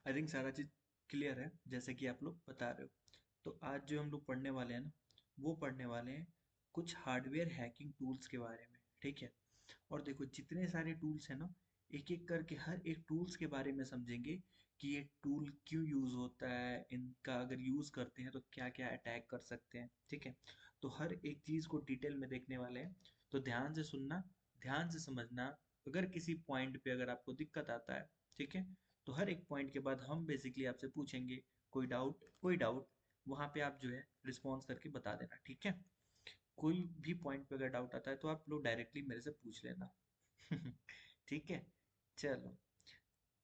I think सारा चीज़ clear है जैसे कि आप लोग बता रहे हो। तो आज जो हम लोग पढ़ने वाले हैं ना, वो पढ़ने वाले हैं कुछ हार्डवेयर हैकिंग टूल्स के बारे में। ठीक है। और देखो जितने सारे टूल्स हैं ना, एक एक करके हर एक टूल्स के बारे में समझेंगे कि ये टूल क्यों यूज़ होता है, इनका अगर यूज़ करते हैं तो क्या क्या अटैक कर सकते हैं। ठीक है। तो हर एक चीज़ को डिटेल में देखने वाले हैं। तो ध्यान से सुनना, ध्यान से समझना। अगर किसी पॉइंट पे अगर आपको दिक्कत आता है, ठीक है, तो हर एक पॉइंट के बाद हम बेसिकली आपसे पूछेंगे कोई डाउट वहाँ पे आप जो है रिस्पॉन्स करके बता देना। ठीक है। कोई भी पॉइंट पे अगर डाउट आता है तो आप लोग डायरेक्टली मेरे से पूछ लेना। ठीक है। चलो,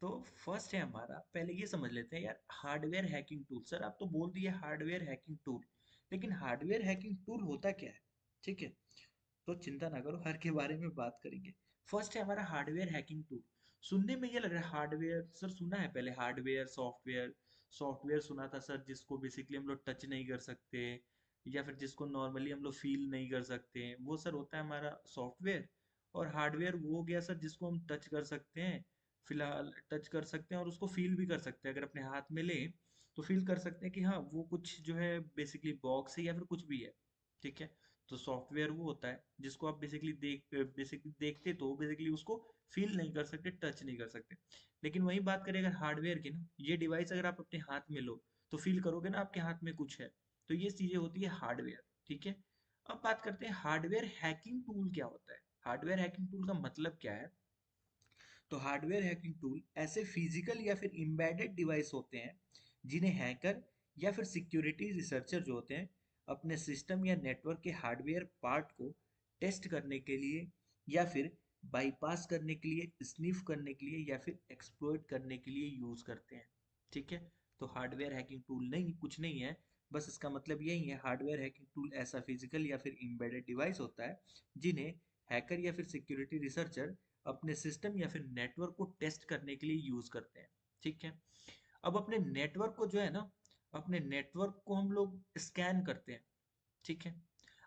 तो फर्स्ट है हमारा, पहले ये समझ लेते हैं यार, हार्डवेयर हैकिंग टूल। सर आप तो बोल दिए हार्डवेयर हैकिंग टूल, लेकिन हार्डवेयर हैकिंग टूल होता क्या है? ठीक है। तो चिंता ना करो, हर के बारे में बात करेंगे। फर्स्ट है हमारा हार्डवेयर हैकिंग टूल। सुनने में ये लग रहा है हार्डवेयर, सर सुना है पहले हार्डवेयर सॉफ्टवेयर। सॉफ्टवेयर सुना था सर जिसको बेसिकली हम लोग टच नहीं कर सकते, या फिर जिसको नॉर्मली हम लोग फील नहीं कर सकते, वो सर होता है हमारा सॉफ्टवेयर। और हार्डवेयर वो हो गया सर जिसको हम टच कर सकते हैं, फिलहाल टच कर सकते हैं और उसको फील भी कर सकते हैं। अगर अपने हाथ में लें तो फील कर सकते हैं कि हाँ वो कुछ जो है बेसिकली बॉक्स है या फिर कुछ भी है। ठीक है। तो सॉफ्टवेयर वो होता है जिसको आप बेसिकली देखते तो बेसिकली उसको फील नहीं कर सकते, टच नहीं कर सकते। लेकिन वही बात करें अगर हार्डवेयर की ना, ये डिवाइस अगर आप अपने हाथ में लो तो फील करोगे ना आपके हाथ में कुछ है। तो ये चीजें होती है हार्डवेयर। ठीक है। अब बात करते हैं हार्डवेयर हैकिंग टूल क्या होता है। हार्डवेयर हैकिंग टूल का मतलब क्या है? तो हार्डवेयर हैकिंग टूल ऐसे फिजिकल या फिर एम्बेडेड डिवाइस होते हैं जिन्हें हैकर या फिर सिक्योरिटी रिसर्चर जो होते हैं अपने सिस्टम या नेटवर्क के हार्डवेयर पार्ट को टेस्ट करने के लिए, या फिर बाईपास करने के लिए, स्निफ करने के लिए, या फिर एक्सप्लॉइट करने के लिए यूज करते हैं। ठीक है। तो हार्डवेयर हैकिंग टूल नहीं, कुछ नहीं है, बस इसका मतलब यही है, हार्डवेयर हैकिंग टूल ऐसा फिजिकल या फिर एम्बेडेड डिवाइस होता है जिन्हें हैकर या फिर सिक्योरिटी रिसर्चर अपने सिस्टम या फिर नेटवर्क को टेस्ट करने के लिए यूज करते हैं। ठीक है। अब अपने नेटवर्क को जो है ना, अपने नेटवर्क को हम लोग स्कैन करते हैं। ठीक है।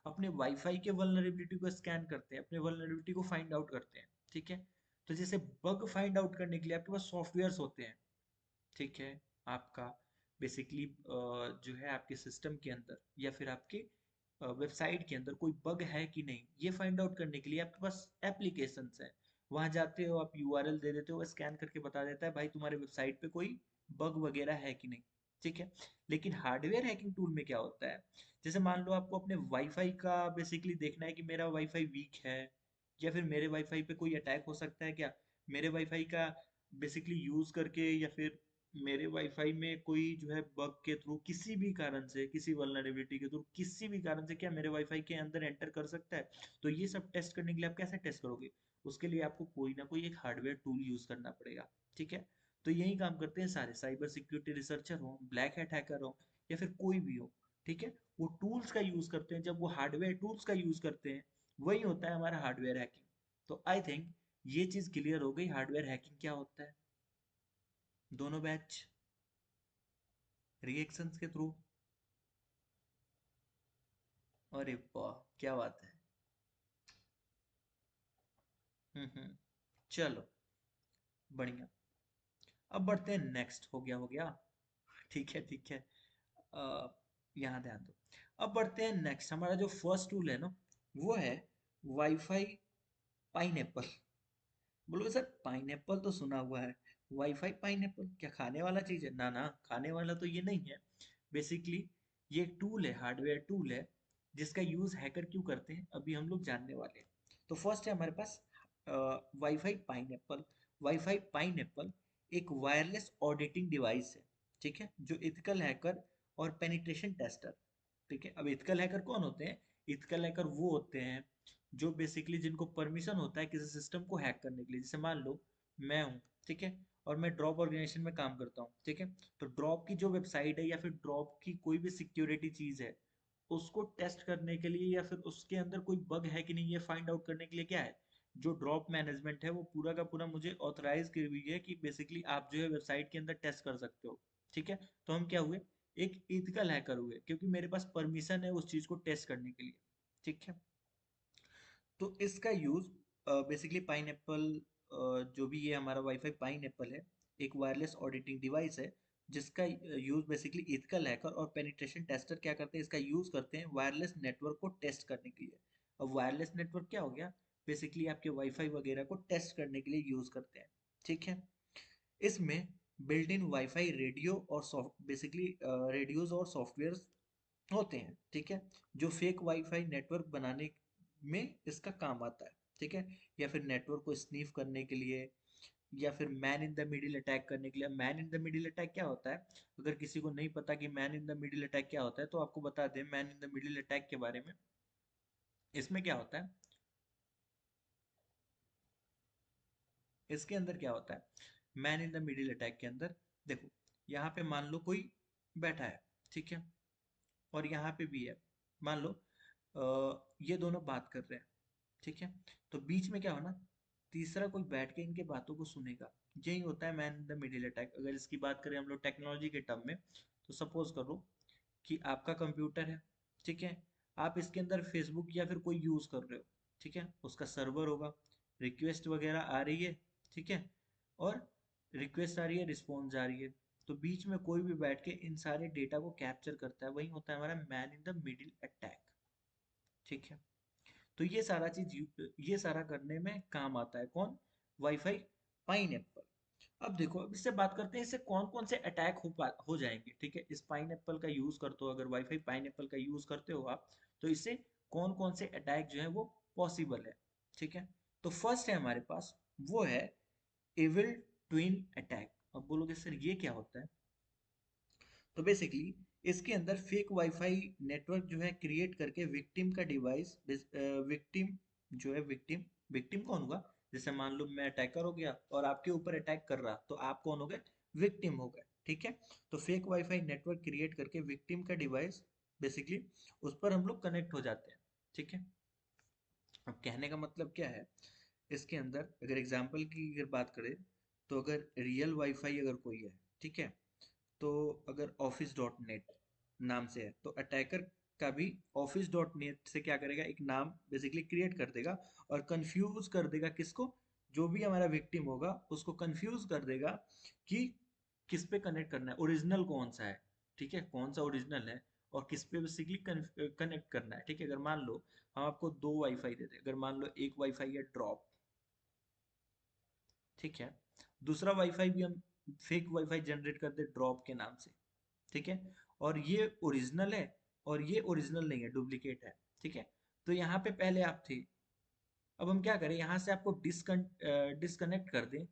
अपने वाईफाई के वल्नरेबिलिटी को स्कैन करते हैं, अपने वल्नरेबिलिटी को फाइंड आउट करते हैं। ठीक है। तो जैसे बग फाइंड आउट करने के लिए आपके पास सॉफ्टवेयर्स होते हैं। ठीक है। आपका बेसिकली जो है आपके सिस्टम के अंदर या फिर आपके वेबसाइट के अंदर कोई बग है कि नहीं, ये फाइंड आउट करने के लिए आपके पास एप्लीकेशंस हैं। वहां जाते हो, आप यूआरएल दे देते हो, वो स्कैन करके बता देता है भाई तुम्हारे वेबसाइट पे कोई बग वगैरह है कि नहीं। ठीक है। लेकिन हार्डवेयर हैकिंग टूल में क्या होता है, जैसे मान लो आपको अपने वाईफाई का बेसिकली देखना है कि मेरा वाईफाई वीक है, या फिर मेरे वाईफाई पे कोई अटैक हो सकता है क्या, मेरे वाईफाई का बेसिकली यूज करके, या फिर मेरे वाईफाई में कोई जो है बग के थ्रू किसी भी कारण से, किसी वल्नरेबिलिटी के थ्रू किसी भी कारण से क्या मेरे वाईफाई के अंदर एंटर कर सकता है। तो ये सब टेस्ट करने के लिए आप कैसे टेस्ट करोगे? उसके लिए आपको कोई ना कोई एक हार्डवेयर टूल यूज करना पड़ेगा। ठीक है। तो यही काम करते हैं सारे साइबर सिक्योरिटी रिसर्चर हो, ब्लैक हैट हैकर हो, या फिर कोई भी हो। ठीक है। वो टूल्स का यूज करते हैं, जब वो हार्डवेयर टूल्स का यूज करते हैं वही होता है हमारा हार्डवेयर हैकिंग। तो आई थिंक ये चीज क्लियर हो गई हार्डवेयर हैकिंग क्या होता है। दोनों बैच रिएक्शंस के थ्रू। अरे वाह, क्या बात है। चलो, बढ़िया। अब बढ़ते हैं नेक्स्ट। हो गया। ठीक है, ठीक है। यहाँ ध्यान दो। अब बढ़ते हैं नेक्स्ट, हमारा जो फर्स्ट टूल है ना, वो है वाईफाई पाइनएप्पल। बोलो सर पाइनएप्पल तो सुना हुआ है, वाईफाई पाइनएप्पल क्या खाने वाला चीज है? ना ना, खाने वाला तो ये नहीं है। बेसिकली ये एक टूल है, हार्डवेयर टूल है, जिसका यूज हैकर क्यों करते हैं अभी हम लोग जानने वाले हैं। तो फर्स्ट है हमारे पास वाईफाई पाइनएप्पल। वाईफाई पाइनएप्पल एक वायरलेस ऑडिटिंग डिवाइस है। ठीक है। जो इथिकल हैकर और पेनिट्रेशन टेस्टर, ठीक है। अब इथिकल हैकर कौन होते हैं? इथिकल हैकर वो होते हैं जो बेसिकली जिनको परमिशन होता है किसी सिस्टम को हैक करने के लिए। जैसे मान लो मैं हूँ, ठीक है, और मैं ड्रॉप ऑर्गेनाइजेशन में काम करता हूँ। ठीक है। तो ड्रॉप की जो वेबसाइट है या फिर ड्रॉप की कोई भी सिक्योरिटी चीज है, उसको टेस्ट करने के लिए या फिर उसके अंदर कोई बग है कि नहीं ये फाइंड आउट करने के लिए क्या है, जो ड्रॉप मैनेजमेंट है वो पूरा का पूरा मुझे ऑथराइज की हुई है कि बेसिकली आप जो है वेबसाइट के अंदर टेस्ट कर सकते हो। ठीक है। तो हम क्या हुए, एक इथिकल हैकर हुए, क्योंकि मेरे पास परमिशन है उस चीज को टेस्ट करने के लिए। ठीक है। तो इसका यूज बेसिकली पाइनएप्पल, जो भी ये हमारा वाईफाई पाइनएप्पल है, एक वायरलेस ऑडिटिंग डिवाइस है जिसका यूज बेसिकली इथिकल हैकर और पेनिट्रेशन टेस्टर क्या करते हैं, इसका यूज करते हैं वायरलेस नेटवर्क को टेस्ट करने के लिए। अब वायरलेस नेटवर्क क्या हो गया, बेसिकली आपके वाईफाई वगैरह को टेस्ट करने के लिए यूज करते हैं। ठीक है, इसमें बिल्ट इन वाईफाई रेडियो और सॉफ्ट बेसिकली रेडियोज और सॉफ्टवेयर होते हैं। ठीक है, जो फेक वाईफाई नेटवर्क बनाने में इसका काम आता है। ठीक है, या फिर नेटवर्क को स्नीफ करने के लिए, या फिर man in the middle attack करने के लिए। Man in the middle attack क्या होता है, अगर किसी को नहीं पता कि man in the middle attack क्या होता है तो आपको बता दें man in the middle attack के बारे में। इसमें क्या होता है, इसके अंदर क्या होता है, man in the middle attack के अंदर देखो, यहाँ पे मान लो कोई बैठा है, ठीक है, और यहाँ पे भी है, मान लो ये दोनों बात कर रहे हैं। ठीक है, तो बीच में क्या होना, तीसरा कोई बैठ के इनके बातों को सुनेगा। यही होता है man in the middle attack. अगर इसकी बात करें हम लोग टेक्नोलॉजी के टर्म में, तो सपोज करो कि आपका कंप्यूटर है, ठीक है, आप इसके अंदर फेसबुक या फिर कोई यूज कर रहे हो, ठीक है, उसका सर्वर होगा, रिक्वेस्ट वगैरह आ रही है, ठीक है, और रिक्वेस्ट आ रही है, रिस्पॉन्स आ रही है, तो बीच में कोई भी बैठ के इन सारे डेटा को कैप्चर करता है, वही होता है हमारा man in the middle attack. ठीक है, तो ये सारा करने में काम आता है कौन, वाईफाई पाइनएप्पल। अब देखो, अब इससे बात करते हैं इससे कौन कौन से अटैक हो जाएंगे। ठीक है, इस पाइनएप्पल का यूज करते हो, अगर वाईफाई पाइनएप्पल का यूज करते हो आप, तो इससे कौन कौन से अटैक जो है वो पॉसिबल है। ठीक है, तो फर्स्ट है हमारे पास, वो है एविल ट्विन अटैक। अब बोलोगे सर ये क्या होता है, तो बेसिकली इसके अंदर फेक वाईफाई नेटवर्क जो है क्रिएट करके विक्टिम का डिवाइस, विक्टिम जो है, विक्टिम विक्टिम कौन होगा, जैसे मान लो मैं अटैकर हो गया और आपके ऊपर अटैक कर रहा, तो आप कौन हो गए, विक्टिम हो गए। ठीक है, तो फेक वाईफाई नेटवर्क क्रिएट करके विक्टिम का डिवाइस बेसिकली उस पर हम लोग कनेक्ट हो जाते हैं। ठीक है, अब कहने का मतलब क्या है, इसके अंदर अगर एग्जांपल की अगर बात करें, तो अगर रियल वाईफाई अगर कोई है, ठीक है, तो अगर ऑफिस डॉट नेट नाम से है, तो अटैकर का भी ऑफिस डॉट नेट से क्या करेगा, एक नाम बेसिकली क्रिएट कर देगा और कंफ्यूज कर देगा किसको, जो भी हमारा विक्टिम होगा उसको कंफ्यूज कर देगा कि किस पे कनेक्ट करना है, ओरिजिनल कौन सा है। ठीक है, कौन सा ओरिजिनल है और किस पे बेसिकली कनेक्ट करना है। ठीक है, अगर मान लो हम आपको दो वाईफाई देते हैं, अगर मान लो एक वाईफाई है ड्रॉप, ठीक है, दूसरा वाईफाई भी हम फेक वाईफाई जनरेट कर दे ड्रॉप के नाम से, ठीक है, और ये ओरिजिनल है और ये ओरिजिनल नहीं है, डुप्लीकेट है। ठीक है, तो यहाँ पे पहले आप थे, अब हम क्या करें, यहाँ से आपको डिस्कनेक्ट कर दें,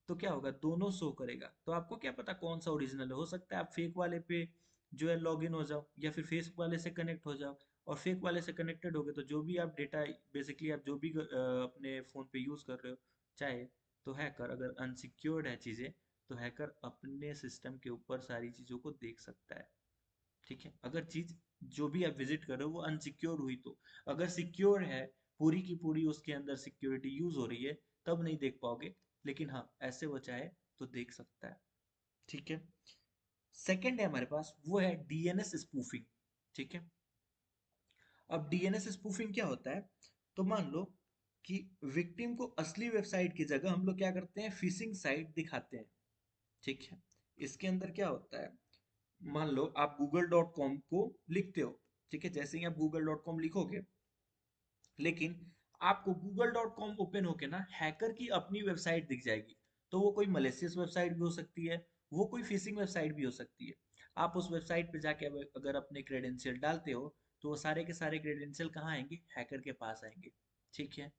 तो क्या होगा, दोनों शो करेगा, तो आपको क्या पता कौन सा ओरिजिनल है। हो सकता है आप फेक वाले पे जो है लॉग इन हो जाओ, या फिर फेक वाले से कनेक्ट हो जाओ, और फेक वाले से कनेक्टेड हो गए तो जो भी आप डेटा बेसिकली आप जो भी अपने फ़ोन पे यूज़ कर रहे हो, चाहे, तो हैकर अगर अनसिक्योर्ड है चीज़ें, तो हैकर अपने सिस्टम के ऊपर सारी चीज़ों को देख सकता है। ठीक है, अगर चीज जो भी आप विजिट कर रहे हो वो अनसिक्योर हुई तो, अगर सिक्योर है, पूरी की पूरी उसके अंदर सिक्योरिटी यूज हो रही है, तब नहीं देख पाओगे, लेकिन हाँ ऐसे वो चाहे तो देख सकता है। ठीक है, सेकंड है हमारे पास, वो है डीएनएस स्पूफिंग। ठीक है, अब डीएनएस स्पूफिंग क्या होता है, तो मान लो कि विक्टिम को असली वेबसाइट की जगह हम लोग क्या करते हैं, फिशिंग साइट दिखाते हैं। ठीक है, इसके अंदर क्या होता है, मान लो आप google.com को लिखते हो, ठीक है, जैसे ही आप google.com लिखोगे, लेकिन आपको google.com ओपन होके ना हैकर की अपनी वेबसाइट दिख जाएगी, तो वो कोई मलेशियस वेबसाइट भी हो सकती है, वो कोई फिशिंग वेबसाइट भी हो सकती है। आप उस वेबसाइट पे जाके अगर अपने क्रेडेंशियल डालते हो, तो वो सारे के सारे क्रेडेंशियल कहाँ आएंगे, हैकर के पास आएंगे। ठीक है,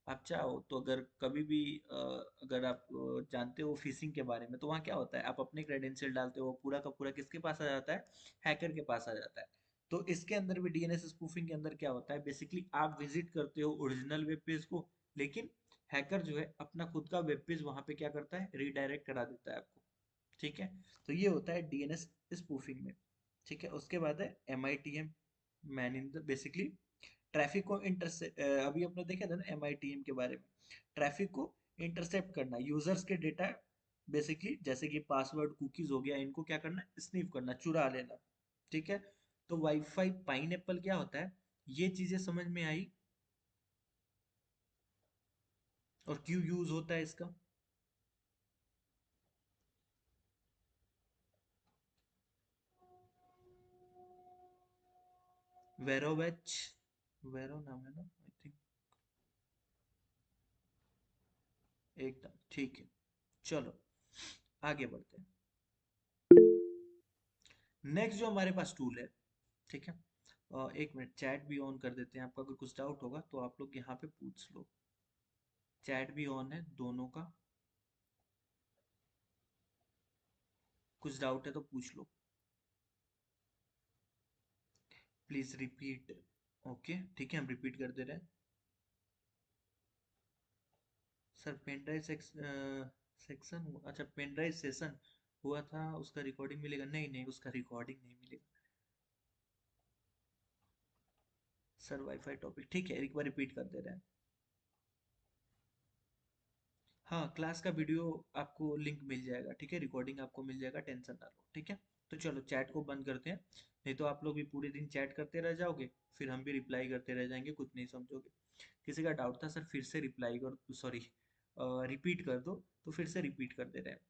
आप चाहो तो अगर कभी भी अगर आप जानते हो फिशिंग के बारे में, तो वहाँ क्या होता है, आप अपने क्रेडेंशियल डालते हो, पूरा का पूरा किसके पास आ जाता है, हैकर के पास आ जाता है। तो इसके अंदर भी डीएनएस स्पूफिंग के अंदर क्या होता है, बेसिकली आप विजिट करते हो ओरिजिनल वेब पेज को, लेकिन हैकर जो है अपना खुद का वेब पेज वहां पे क्या करता है, रीडायरेक्ट करा देता है आपको। ठीक है, तो ये होता है डीएनएस स्पूफिंग में। ठीक है, उसके बाद है MITM, man in the basically traffic को इंटरसेप्ट, अभी अपने देखा था ना एमआईटीएम के बारे में, ट्रैफिक को इंटरसेप्ट करना, यूजर्स के डेटा बेसिकली जैसे कि पासवर्ड कुकीज हो गया, इनको क्या करना, स्नीफ करना, चुरा लेना। ठीक है, तो वाईफाई पाइनएप्पल क्या होता है, ये चीजें समझ में आई, और क्यों यूज होता है इसका। वेरोवेच, वेरो नाम है ना आई थिंक। एकदम ठीक है। चलो आगे बढ़ते हैं। नेक्स्ट जो हमारे पास टूल है, ठीक है, एक मिनट चैट भी ऑन कर देते हैं। आपका अगर कुछ डाउट होगा तो आप लोग यहाँ पे पूछ लो। चैट भी ऑन है दोनों का, कुछ डाउट है तो पूछ लो। Please repeat. ओके ठीक है, हम रिपीट कर दे रहे हैं। सर पेन ड्राइव सेक्शन, अच्छा पेन ड्राइव सेशन हुआ था, उसका रिकॉर्डिंग मिलेगा? नहीं नहीं, उसका रिकॉर्डिंग नहीं मिलेगा सर। वाईफाई टॉपिक ठीक है, एक बार रिपीट कर दे रहे हैं। हाँ, क्लास का वीडियो आपको लिंक मिल जाएगा, ठीक है, रिकॉर्डिंग आपको मिल जाएगा, टेंशन ना लो, ठीक है। तो चलो चैट को बंद करते हैं, नहीं तो आप लोग भी पूरे दिन चैट करते रह जाओगे, फिर हम भी रिप्लाई करते रह जाएंगे, कुछ नहीं समझोगे। किसी का डाउट था सर फिर से रिप्लाई कर, सॉरी रिपीट कर दो, तो फिर से रिपीट कर दे रहे हैं।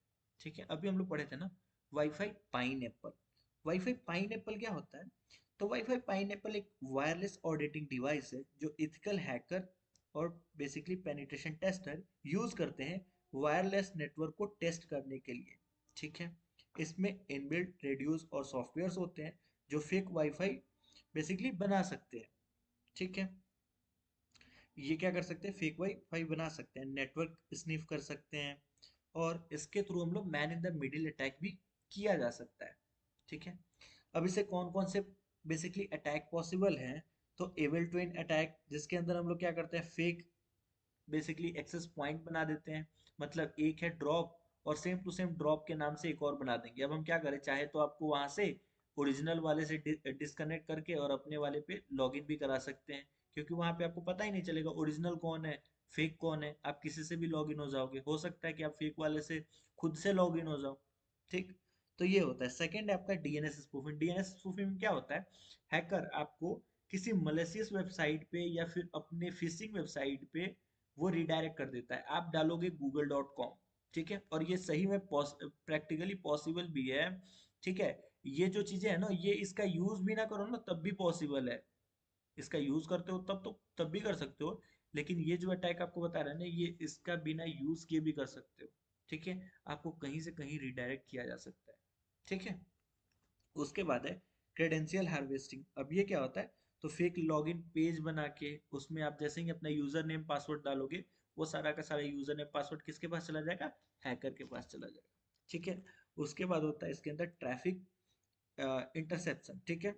ठीक है, अभी हम लोग पढ़े थे ना wifi pine Apple. Wifi pine Apple क्या होता है? तो वाईफाई पाइन एप्पल एक वायरलेस ऑडिटिंग डिवाइस है जो इथिकल हैकर और बेसिकली पेनिट्रेशन टेस्टर यूज करते हैं वायरलेस नेटवर्क को टेस्ट करने के लिए। ठीक है, इसमें इनबिल्ट रेडियोस और सॉफ्टवेयर्स होते हैं जो फेक वाईफाई बेसिकली बना सकते हैं। ठीक है, ये क्या कर सकते हैं, फेक वाईफाई बना सकते हैं, नेटवर्क स्निफ कर सकते हैं, और इसके थ्रू हम लोग man in the middle attack भी किया जा सकता है। ठीक है, अब इसे कौन कौन से बेसिकली अटैक पॉसिबल हैं? तो एबल ट्विन अटैक, जिसके अंदर हम लोग क्या करते हैं, फेक बेसिकली एक्सेस पॉइंट बना देते हैं। मतलब एक है ड्रॉप, और सेम टू सेम ड्रॉप के नाम से एक और बना देंगे। अब हम क्या करें, चाहे तो आपको वहां से ओरिजिनल वाले से डिस्कनेक्ट करके और अपने वाले पे लॉगिन भी करा सकते हैं, क्योंकि वहां पे आपको पता ही नहीं चलेगा ओरिजिनल कौन है फेक कौन है। आप किसी से भी लॉगिन हो जाओगे, हो सकता है कि आप फेक वाले से खुद से लॉगिन हो जाओ। ठीक, तो ये होता है। सेकंड है आपका डीएनएस स्पूफिंग। डीएनएस स्पूफिंग में क्या होता है, हैकर आपको किसी मलेशियस वेबसाइट पे या फिर अपने फिशिंग वेबसाइट पे वो रिडायरेक्ट कर देता है। आप डालोगे google.com, ठीक है, और ये सही में प्रैक्टिकली पॉसिबल भी है। ठीक है, ये जो चीजें है ना, ये इसका यूज भी ना करो ना तब भी पॉसिबल है। इसका यूज करते हो तब तो तब भी कर सकते हो, लेकिन ये जो अटैक आपको बता रहे हैं ना, ये इसका बिना यूज किए भी कर सकते हो। ठीक है, आपको कहीं से कहीं रिडायरेक्ट किया जा सकता है। ठीक है, उसके बाद है क्रेडेंशियल हार्वेस्टिंग। अब ये क्या होता है, तो फेक लॉगिन पेज बना के उसमें आप जैसे ही अपना यूजर नेम पासवर्ड डालोगे, वो सारा का सारा यूजर नेम पासवर्ड किसके पास चला जाएगा, हैकर के पास चला जाएगा। ठीक है, उसके बाद होता है इसके अंदर ट्रैफिक इंटरसेप्शन। ठीक है,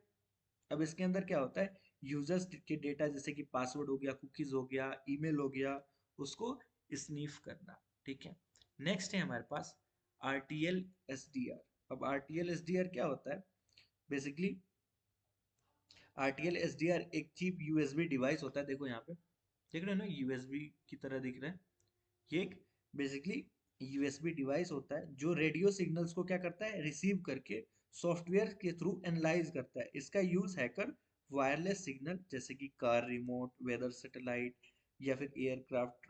अब इसके अंदर क्या होता है, यूजर्स के डेटा जैसे कि पासवर्ड हो गया, कुकीज हो गया, ईमेल हो गया, उसको स्नीफ करना। ठीक है, नेक्स्ट है हमारे पास RTL SDR। अब RTL SDR क्या होता है, बेसिकली RTL SDR एक चीप यूएसबी डिवाइस होता है। देखो यहाँ पे देख रहे हो ना, यूएसबी की तरह दिख रहा है। ये एक बेसिकली यूएसबी डिवाइस होता है जो रेडियो सिग्नल्स को क्या करता है, रिसीव करके सॉफ्टवेयर के थ्रू एनालाइज करता है। इसका यूज हैकर वायरलेस सिग्नल जैसे कि कार रिमोट, वेदर सैटेलाइट या फिर एयरक्राफ्ट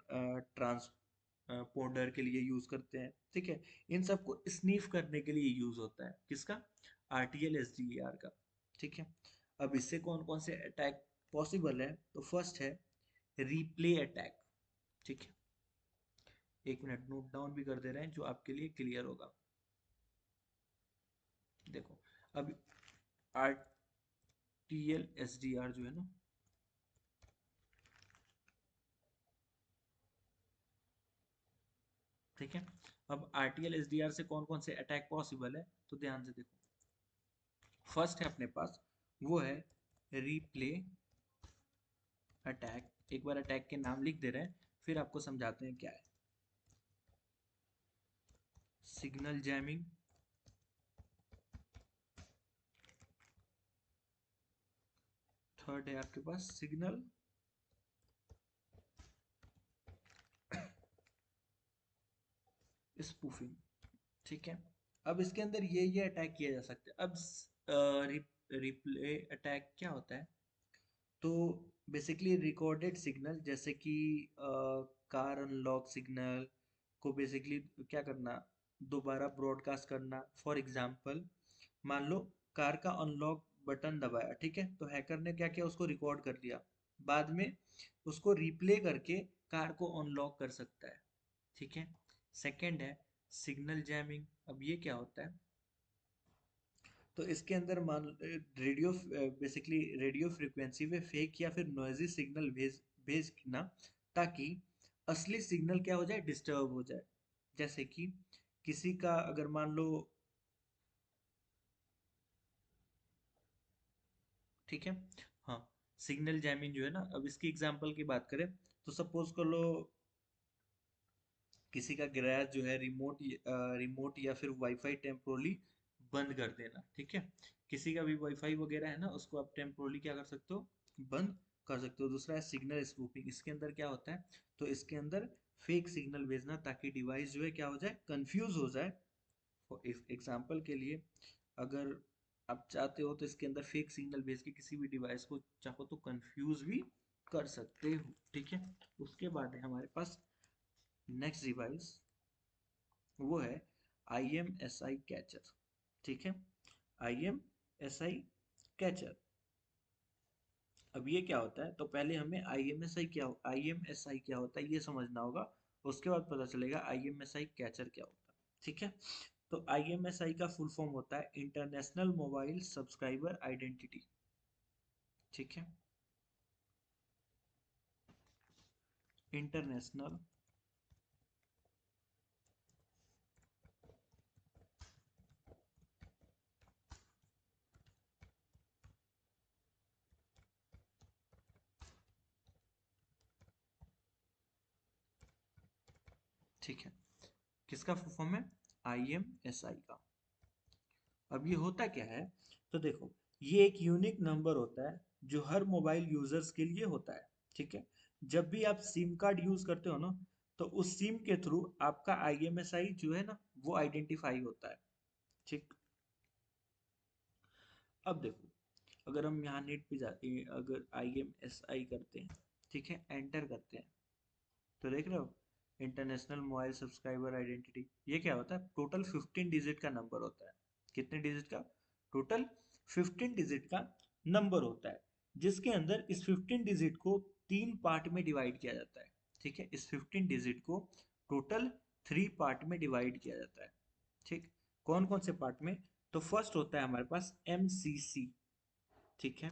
ट्रांसपोंडर के लिए यूज करते हैं। ठीक है, इन सबको स्नीफ करने के लिए यूज होता है, किसका, RTL SDR का। ठीक है, अब इससे कौन कौन से अटैक पॉसिबल है, तो फर्स्ट है रिप्ले अटैक। ठीक है, एक मिनट नोट डाउन भी कर दे रहे हैं जो आपके लिए क्लियर होगा। देखो, अब RTL SDR जो है ना, ठीक है, अब RTL SDR से कौन कौन से अटैक पॉसिबल है, तो ध्यान से देखो। फर्स्ट है अपने पास, वो है रिप्ले अटैक। एक बार अटैक के नाम लिख दे रहे हैं, फिर आपको समझाते हैं क्या है। सिग्नल जैमिंग, थर्ड है आपके पास सिग्नल स्पूफिंग। ठीक है, अब इसके अंदर ये अटैक किया जा सकता है। अब रिप्ले अटैक क्या होता है, तो बेसिकली रिकॉर्डेड सिग्नल जैसे कि कार अनलॉक सिग्नल को बेसिकली क्या करना, दोबारा ब्रॉडकास्ट करना। फॉर एग्जांपल मान लो कार का अनलॉक बटन दबाया, ठीक है, तो हैकर ने क्या किया, उसको रिकॉर्ड कर लिया, बाद में उसको रिप्ले करके कार को अनलॉक कर सकता है, ठीक है। सेकंड है सिग्नल जैमिंग। अब ये क्या होता है, तो इसके अंदर मान रेडियो, बेसिकली रेडियो फ्रिक्वेंसी में फेक या फिर नॉइजी सिग्नल भेजना, ताकि असली सिग्नल क्या हो जाए, डिस्टर्ब हो जाए। जैसे कि किसी का अगर मान लो, ठीक है, हाँ, सिग्नल जैमिंग जो है ना, अब इसकी एग्जांपल की बात करें तो सपोज कर लो किसी का गैराज जो है रिमोट या फिर वाईफाई टेम्पोरली बंद कर देना, ठीक है। किसी का भी वाईफाई वगैरह है ना, उसको आप टेम्पोरली क्या कर सकते हो, बंद कर सकते हो। दूसरा है सिग्नल स्पूफिंग। इसके अंदर क्या होता है, तो इसके अंदर फेक सिग्नल भेजना ताकि डिवाइस जो है क्या हो जाए, कंफ्यूज हो जाए। फॉर एग्जाम्पल के लिए, अगर आप चाहते हो तो इसके अंदर फेक सिग्नल भेज के किसी भी डिवाइस को चाहो तो कंफ्यूज भी कर सकते हो, ठीक है। उसके बाद है हमारे पास नेक्स्ट डिवाइस, वो है IMSI कैचर, ठीक है। IMSI कैचर, अब ये क्या होता है, तो पहले हमें IMSI क्या होता है ये समझना होगा, उसके बाद पता चलेगा IMSI कैचर क्या होता है, ठीक है। तो IMSI का फुल फॉर्म होता है इंटरनेशनल मोबाइल सब्सक्राइबर आइडेंटिटी, ठीक है। इंटरनेशनल, ठीक है, किसका फुल फॉर्म है, IMSI का। अब ये होता क्या है, तो देखो, ये एक यूनिक नंबर होता है जो हर मोबाइल यूजर्स के लिए होता है, ठीक है। जब भी आप सिम कार्ड यूज करते हो ना, तो उस सिम के थ्रू आपका IMSI जो है ना, वो आइडेंटिफाई होता है, ठीक। अब देखो, अगर हम यहाँ नेट पे जाते हैं, अगर IMSI करते हैं, ठीक है, एंटर करते हैं, तो देख रहे हो इंटरनेशनल मोबाइल सब्सक्राइबर आइडेंटिटी, ये क्या होता है, टोटल 15 डिजिट का नंबर होता है। कितने डिजिट का, टोटल 15 डिजिट का नंबर होता है, जिसके अंदर इस 15 डिजिट को तीन पार्ट में डिवाइड किया जाता है, ठीक है। इस 15 डिजिट को टोटल 3 पार्ट में डिवाइड किया जाता है, ठीक। कौन कौन से पार्ट में, तो फर्स्ट होता है हमारे पास MCC, ठीक है।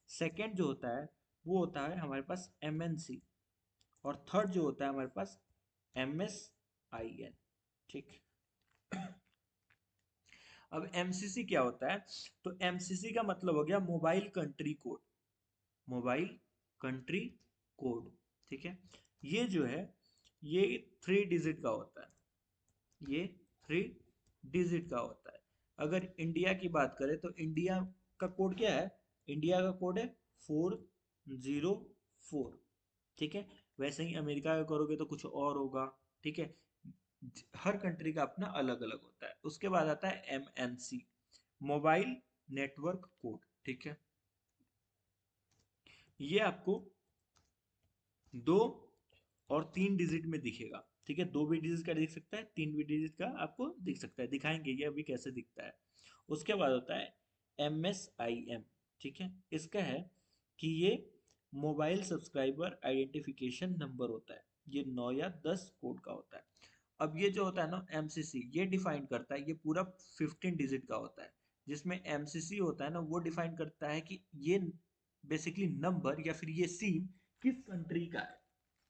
सेकेंड जो होता है वो होता है हमारे पास MNC, और थर्ड जो होता है हमारे पास MSIN, ठीक। अब MCC क्या होता है, तो MCC का मतलब हो गया mobile country code, mobile country code, ठीक है। ये जो है, ये 3 डिजिट का होता है, ये 3 डिजिट का होता है। अगर इंडिया की बात करें तो इंडिया का कोड क्या है, इंडिया का कोड है 404, ठीक है। वैसे ही अमेरिका का करोगे तो कुछ और होगा, ठीक है। हर कंट्री का अपना अलग अलग होता है। उसके बाद आता है MNC, मोबाइल नेटवर्क कोड, ठीक है। ये आपको 2 और 3 डिजिट में दिखेगा, ठीक है। 2 भी डिजिट का दिख सकता है, 3 भी डिजिट का आपको दिख सकता है, दिखाएंगे ये अभी कैसे दिखता है। उसके बाद होता है MSIM, ठीक है। इसका है कि ये मोबाइल सब्सक्राइबर आइडेंटिफिकेशन नंबर होता है, ये 9 या 10 कोड का होता है। अब ये जो होता है ना MCC, ये डिफाइन करता है, ये पूरा 15 डिजिट का होता है। जिसमें MCC होता है ना, वो डिफाइन करता है कि ये बेसिकली नंबर या फिर ये सिम किस कंट्री का है,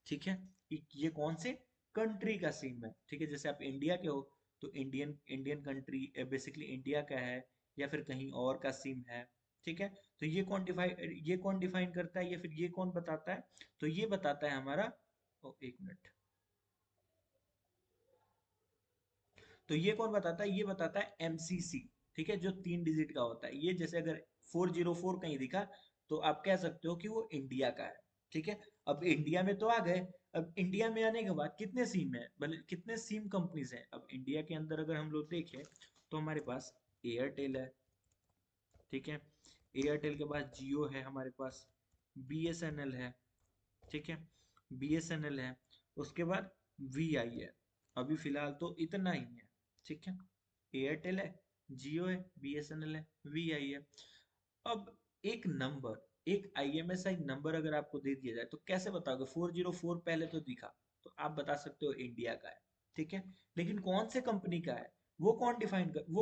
ठीक है। ये कौन से कंट्री का सिम है, ठीक है। जैसे आप इंडिया के हो तो Indian Indian country basically India का है, या फिर कहीं और का सिम है, ठीक है। तो ये कौन डिफाइन करता है, या फिर ये कौन बताता है, तो ये बताता है हमारा, एक मिनट, तो ये कौन बताता है, ये बताता है MCC, ठीक है, जो 3 डिजिट का होता है। ये जैसे अगर 404 कहीं दिखा, तो आप कह सकते हो कि वो इंडिया का है, ठीक है। अब इंडिया में तो आ गए, अब इंडिया में आने के बाद कितने सिम है, भले कितने सिम कंपनीज हैं, अब इंडिया के अंदर अगर हम लोग देखें तो हमारे पास एयरटेल है, ठीक है। एयरटेल के बाद जियो है हमारे पास, BSNL है, ठीक है, BSNL है। उसके बाद VI है। अभी फिलहाल तो इतना ही है, ठीक है। एयरटेल है, जियो है, BSNL है, VI है। अब एक आईएमएसआई नंबर अगर आपको दे दिया जाए तो कैसे बताओगे? 404 पहले तो दिखा, तो आप बता सकते हो इंडिया का है, ठीक है। लेकिन कौन से कंपनी का है, वो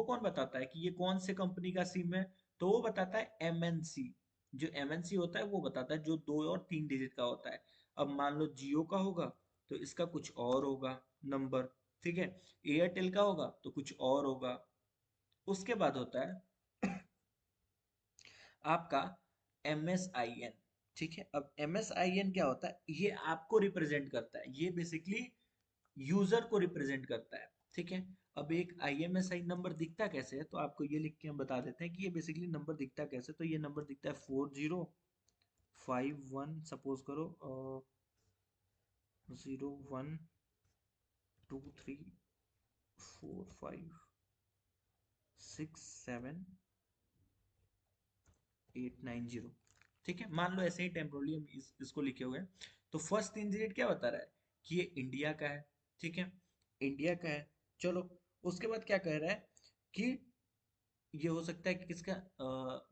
कौन बताता है कि ये कौन से कंपनी का सिम है? तो वो बताता है एमएनसी। जो एमएनसी होता है वो बताता है, जो 2 और 3 डिजिट का होता है। अब मान लो जियो का होगा तो इसका कुछ और होगा नंबर, ठीक है। एयरटेल का होगा तो कुछ और होगा। उसके बाद होता है आपका MSIN, ठीक है। अब MSIN क्या होता है? ये आपको रिप्रेजेंट करता है, ये बेसिकली यूजर को रिप्रेजेंट करता है, ठीक है। अब एक IMSI नंबर दिखता कैसे है, तो आपको ये लिख के हम बता देते हैं कि ये बेसिकली नंबर दिखता कैसे। तो ये नंबर दिखता है 4051, सपोज करो 01234567 890, ठीक है। मान लो ऐसे ही टेम्पोरली हम इसको लिखे हुए हैं। तो फर्स्ट 3 डिजिट क्या बता रहा है? कि ये इंडिया का है, ठीक है, इंडिया का है। चलो, उसके बाद क्या कह रहा है कि ये हो सकता है कि किसका,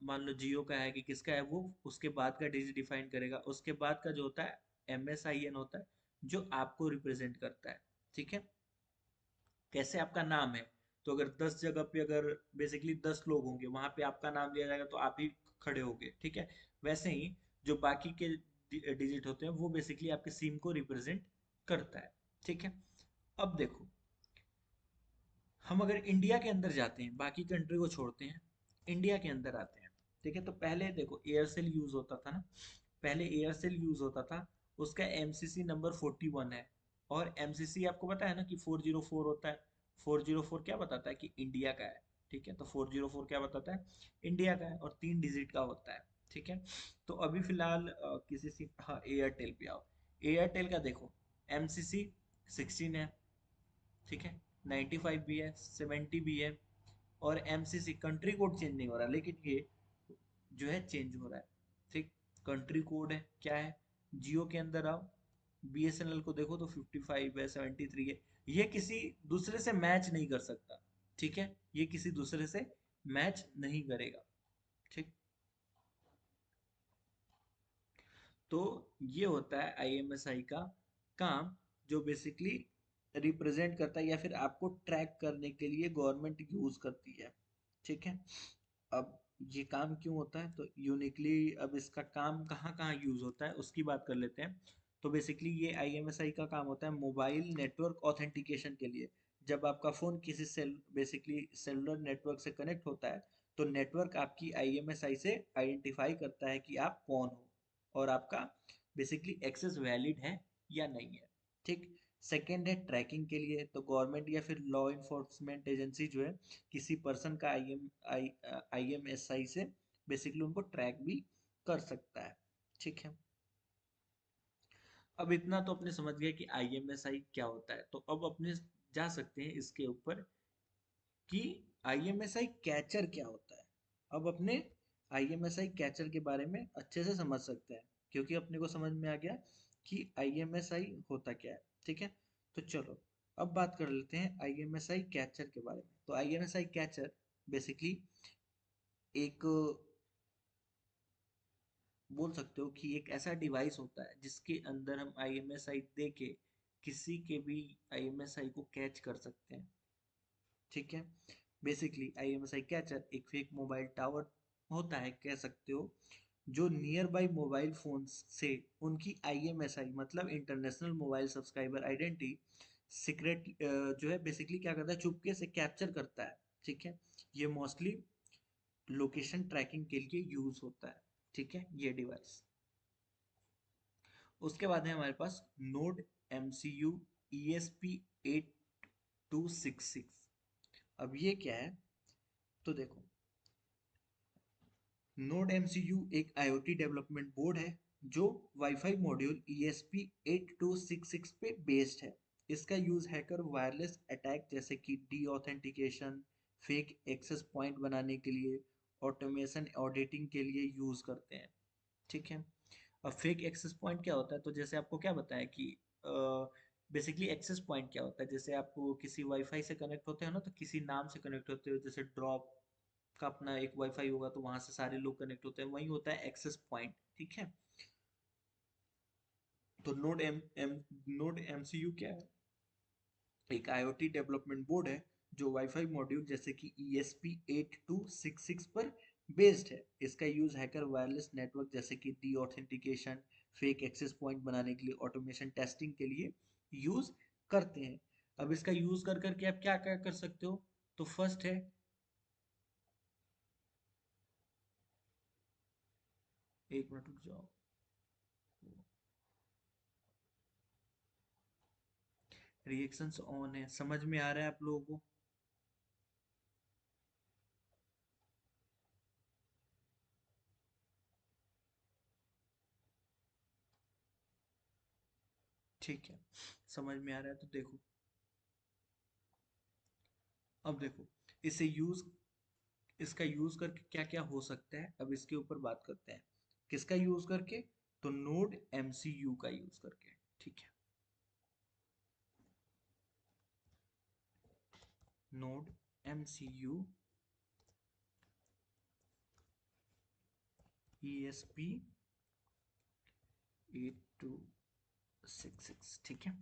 मान लो जियो का है कि किसका है वो, उसके बाद का डिजिट डिफाइन करेगा। उसके बाद का जो होता है MSIN होता है, जो आपको रिप्रेजेंट करता है, ठीक है। कैसे? आपका नाम है, तो अगर 10 जगह पे अगर बेसिकली 10 लोग होंगे, वहां पे आपका नाम लिया जाएगा तो आप ही खड़े होगे, ठीक है। वैसे ही जो बाकी के डिजिट होते हैं वो बेसिकली आपके सिम को रिप्रेजेंट करता है, ठीक है। अब देखो, हम अगर इंडिया के अंदर जाते हैं, बाकी कंट्री को छोड़ते हैं, इंडिया के अंदर आते हैं, ठीक है। तो पहले देखो एयरसेल यूज होता था ना, पहले एयरसेल यूज होता था, उसका MCC नंबर 41 है। और MCC आपको पता है ना कि 404 होता है। 404 क्या बताता है? कि इंडिया का है, ठीक है। तो 404 क्या बताता है? इंडिया का है, और 3 डिजिट का होता है, ठीक है। तो अभी फिलहाल किसी सी, हाँ, एयरटेल पे आओ। एयरटेल का देखो MCC 16 है, ठीक है। 95 भी है, 70 भी है। और MCC कंट्री कोड चेंज नहीं हो रहा, लेकिन ये जो है चेंज हो रहा है, ठीक। कंट्री कोड है क्या है? जियो के अंदर आओ, BSNL को देखो तो 55 है, 73 है। ये किसी दूसरे से मैच नहीं कर सकता, ठीक है। ये किसी दूसरे से मैच नहीं करेगा, ठीक। तो ये होता है IMSI का काम, जो बेसिकली रिप्रेजेंट करता है या फिर आपको ट्रैक करने के लिए गवर्नमेंट यूज करती है, ठीक है। अब ये काम क्यों होता है, तो यूनिकली अब इसका काम कहाँ कहाँ यूज होता है उसकी बात कर लेते हैं। तो बेसिकली ये IMSI का काम होता है मोबाइल नेटवर्क ऑथेंटिकेशन के लिए। जब आपका फोन किसी सेल बेसिकली सेलुलर नेटवर्क से कनेक्ट होता है, तो नेटवर्क आपकी IMSI से आइडेंटिफाई करता है कि आप कौन हो, और आपका बेसिकली एक्सेस वैलिड है या नहीं है, ठीक। सेकेंड है ट्रैकिंग के लिए। तो गवर्नमेंट या फिर लॉ इन्फोर्समेंट एजेंसी जो है, किसी पर्सन का IMSI से बेसिकली उनको ट्रैक भी कर सकता है, ठीक है। अब इतना तो अपने समझ गए कि IMSI क्या होता है। तो अब अपने जा सकते हैं इसके ऊपर कि IMSI कैचर क्या होता है। अब अपने IMSI कैचर के बारे में अच्छे से समझ सकते हैं, क्योंकि अपने को समझ में आ गया कि IMSI होता क्या है, ठीक है। तो चलो, अब बात कर लेते हैं IMSI कैचर के बारे में। तो IMSI कैचर बेसिकली एक, बोल सकते हो कि एक ऐसा डिवाइस होता है जिसके अंदर हम IMSI दे के किसी के भी IMSI को कैच कर सकते हैं, ठीक है। बेसिकली IMSI कैचर एक फेक मोबाइल टावर होता है, कह सकते हो, जो नियर बाई मोबाइल फोन से उनकी IMSI मतलब international mobile subscriber identity secret जो है बेसिकली क्या करता है, चुपके से कैप्चर करता है, ठीक है। ये मोस्टली लोकेशन ट्रैकिंग के लिए यूज होता है, ठीक है, ये डिवाइस। उसके बाद है हमारे पास नोड MCU ESP8266। अब ये क्या है, तो देखो, नोड MCU एक IoT डेवलपमेंट बोर्ड है जो वाईफाई मॉड्यूल ESP8266 पे बेस्ड है। इसका यूज हैकर वायरलेस अटैक जैसे कि deauthentication, fake access point बनाने के लिए, ऑटोमेशन ऑडिटिंग के लिए यूज करते हैं, ठीक है। अब फेक एक्सेस पॉइंट क्या होता है, तो जैसे आपको क्या बताया कि बेसिकली एक्सेस पॉइंट क्या होता है, जैसे आप किसी वाईफाई से कनेक्ट होते हो ना, तो किसी नाम से कनेक्ट होते हो, जैसे ड्रॉप का अपना एक वाईफाई होगा तो वहां से सारे लोग कनेक्ट होते हैं, वही होता है एक्सेस पॉइंट। ठीक है, तो नोड एमसीयू क्या है? एक आईओटी डेवलपमेंट बोर्ड है जो वाईफाई मॉड्यूल जैसे कि ESP8266 पर बेस्ड है। इसका यूज हैकर वायरलेस नेटवर्क जैसे कि deauthentication, fake access point बनाने के लिए, ऑटोमेशन टेस्टिंग के लिए यूज करते हैं। अब इसका यूज कर करके आप क्या क्या कर सकते हो? तो फर्स्ट है, एक मिनट रुक जाओ, रिएक्शंस ऑन है, समझ में आ रहा है आप लोगों को? ठीक है, समझ में आ रहा है तो देखो, अब देखो, इसे यूज इसका यूज करके क्या क्या हो सकता है, अब इसके ऊपर बात करते हैं। किसका यूज करके? तो नोड एमसीयू का यूज करके। ठीक है, नोड एमसीयू ESP 8266। ठीक है,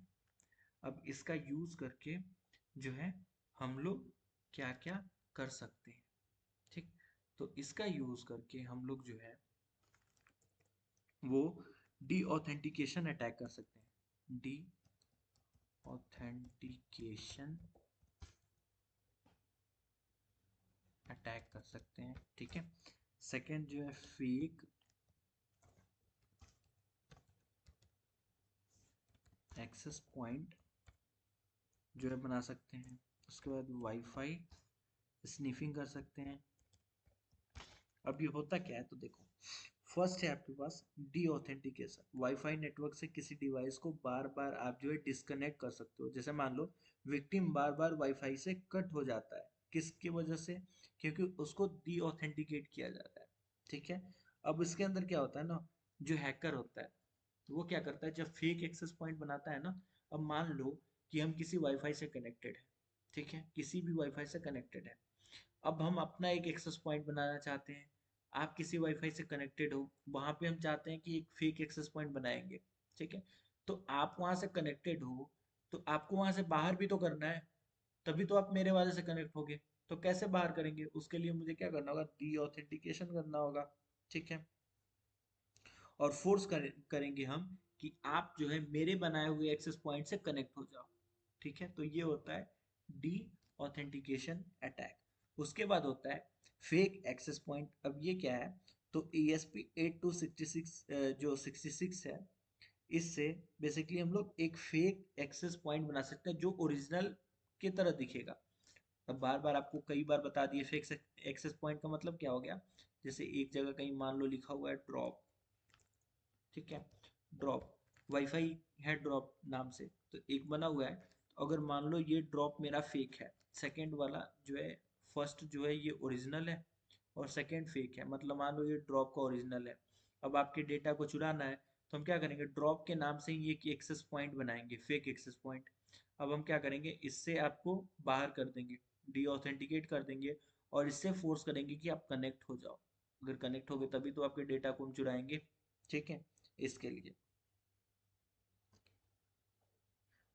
अब इसका यूज करके जो है हम लोग क्या क्या कर सकते हैं। ठीक, तो इसका यूज करके हम लोग जो है वो डी ऑथेंटिकेशन अटैक कर सकते हैं। डी ऑथेंटिकेशन अटैक कर सकते हैं। ठीक है, सेकंड जो है फेक एक्सेस पॉइंट जो है बना सकते हैं। उसके बाद वाईफाई स्निफिंग कर सकते हैं। अब ये होता क्या है तो देखो, फर्स्ट है आपके पास डी ऑथेंटिकेशन। वाईफाई नेटवर्क से किसी डिवाइस को बार बार आप जो है डिस्कनेक्ट कर सकते हो। जैसे मान लो विक्टिम बार बार वाईफाई से कट हो जाता है, किसकी वजह से? क्योंकि उसको डी ऑथेंटिकेट किया जाता है। ठीक है, अब इसके अंदर क्या होता है ना, जो हैकर होता है वो क्या करता है, जब फेक एक्सेस पॉइंट बनाता है ना, अब मान लो कि हम किसी वाईफाई से कनेक्टेड है, ठीक है, किसी भी वाईफाई से कनेक्टेड है, अब हम अपना एक एक्सेस पॉइंट बनाना चाहते हैं। आप किसी वाईफाई से कनेक्टेड हो, वहां पे हम चाहते हैं कि एक फेक एक्सेस पॉइंट बनाएंगे। ठीक है, तो आप वहां से कनेक्टेड हो, तो आपको वहां से बाहर भी तो करना है, तभी तो आप मेरे वाले से कनेक्ट होगे। तो कैसे बाहर करेंगे? उसके लिए मुझे क्या करना होगा? डी ऑथेंटिकेशन करना होगा। ठीक है, और करेंगे हम कि आप जो है मेरे बनाए हुए एक्सेस पॉइंट से कनेक्ट हो जाओ। ठीक है, तो ये होता है डी ऑथेंटिकेशन अटैक। उसके बाद होता है फेक एक्सेस पॉइंट। अब ये क्या है? तो ESP8266 जो 66 है, इससे बेसिकली हम लोग एक फेक एक्सेस पॉइंट बना सकते हैं जो ओरिजिनल की तरह दिखेगा। अब बार बार आपको कई बार बता दिए फेक एक्सेस पॉइंट का मतलब क्या हो गया। जैसे एक जगह कहीं मान लो लिखा हुआ है ड्रॉप, ठीक है, ड्रॉप वाईफाई है ड्रॉप नाम से, तो एक बना हुआ है। तो अगर मान लो ये ड्रॉप मेरा फेक है, सेकंड वाला जो है, फर्स्ट जो है ये ओरिजिनल है और सेकंड फेक है, मतलब मान लो ये ड्रॉप का ओरिजिनल है। अब आपके डेटा को चुराना है तो हम क्या करेंगे, ड्रॉप के नाम से ही एक एक्सेस पॉइंट बनाएंगे, फेक एक्सेस पॉइंट। अब हम क्या करेंगे, इससे आपको बाहर कर देंगे, डी ऑथेंटिकेट कर देंगे, और इससे फोर्स करेंगे कि आप कनेक्ट हो जाओ। अगर कनेक्ट हो गए तभी तो आपके डेटा को हम चुराएंगे। ठीक है, इसके लिए।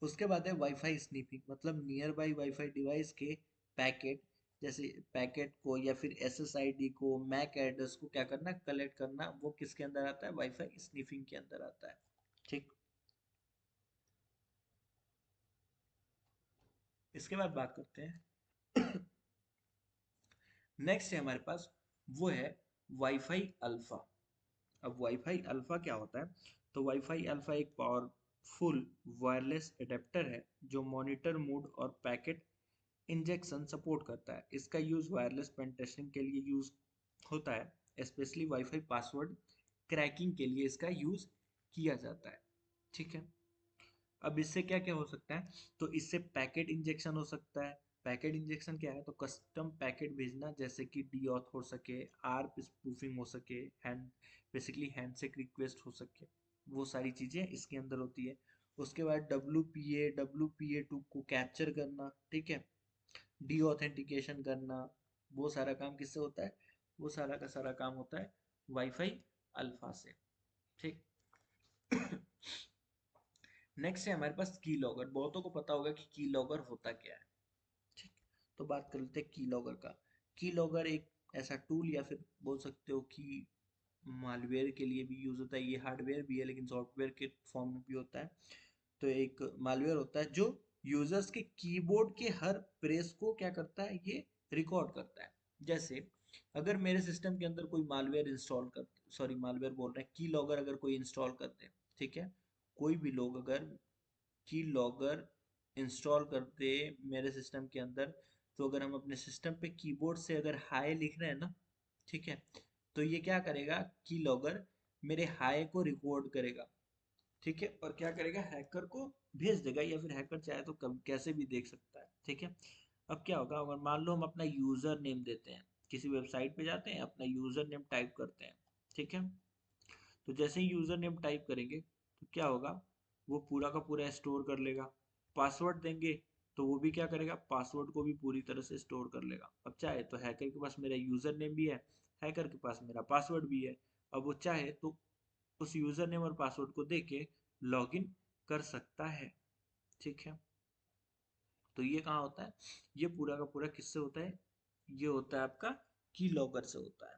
उसके बाद है वाईफाई स्नीपिंग, मतलब नियर बाई वाईफाई डिवाइस के पैकेट, जैसे पैकेट को या फिर SSID को, मैक एड्रेस को क्या करना, कलेक्ट करना, वो किसके अंदर आता है? वाईफाई स्नीफिंग के अंदर आता है। ठीक, इसके बाद बात करते हैं नेक्स्ट है हमारे पास, वो है वाईफाई अल्फा। अब वाईफाई अल्फा क्या होता है? तो वाईफाई अल्फा एक पावरफुल वायरलेस एडेप्टर है जो मॉनिटर मोड और पैकेट इंजेक्शन सपोर्ट करता है। इसका यूज वायरलेस पेन टेस्टिंग के लिए यूज होता है, स्पेशली वाईफाई पासवर्ड क्रैकिंग के लिए इसका यूज किया जाता है। ठीक है, अब इससे क्या क्या हो सकता है? तो इससे पैकेट इंजेक्शन हो सकता है। पैकेट इंजेक्शन क्या है? तो कस्टम पैकेट भेजना, जैसे कि डीऑथ हो सके, आर्प स्पूफिंग हो सके, हैंड बेसिकली हैंडशेक रिक्वेस्ट हो सके, वो सारी चीजें इसके अंदर होती है। उसके बाद WPA2 को कैप्चर करना, ठीक है, डी ऑथेंटिकेशन करना, वो सारा काम किससे होता है? वो सारा का सारा काम होता है वाईफाई अल्फा से। ठीक। नेक्स्ट है हमारे पास की लॉगर। बहुतों को पता होगा कि की लॉगर होता क्या है। ठीक। तो बात कर लेते हैं की लॉगर का। की लॉगर एक ऐसा टूल या फिर बोल सकते हो कि मालवेयर के लिए भी यूज होता है। ये हार्डवेयर भी है लेकिन सॉफ्टवेयर के फॉर्म में भी होता है। तो एक मालवेयर होता है जो यूजर्स के कीबोर्ड के हर प्रेस को क्या करता है, ये रिकॉर्ड करता है। जैसे अगर मेरे सिस्टम के अंदर कोई मालवेयर इंस्टॉल कर, सॉरी मालवेयर बोल रहे हैं, की लॉगर अगर कोई इंस्टॉल कर दे, ठीक है, कोई भी लोग अगर की लॉगर इंस्टॉल करते मेरे सिस्टम के अंदर, तो अगर हम अपने सिस्टम पे कीबोर्ड से अगर हाय लिख रहे हैं ना, ठीक है, तो ये क्या करेगा, की लॉगर मेरे हाय को रिकॉर्ड करेगा। ठीक है, और क्या करेगा, हैकर को भेज देगा, या फिर हैकर चाहे तो कब कैसे भी देख सकता है। ठीक है। अब क्या होगा, अगर मान लो हम अपना यूजर नेम देते हैं, किसी वेबसाइट पे जाते हैं, अपना यूजर नेम टाइप करते हैं। ठीक है। तो जैसे ही यूजर नेम टाइप करेंगे तो क्या होगा, वो पूरा का पूरा स्टोर कर लेगा। पासवर्ड देंगे तो वो भी क्या करेगा, पासवर्ड को भी पूरी तरह से स्टोर कर लेगा। अब चाहे तो हैकर के पास मेरा यूजर नेम भी है, हैकर के पास मेरा पासवर्ड भी है। अब वो चाहे तो उस यूजर नेम और पासवर्ड को दे के लॉगिन कर सकता है। ठीक है। तो ये कहाँ होता है, ये पूरा का पूरा किससे होता है, ये होता है आपका की लॉगर से होता है।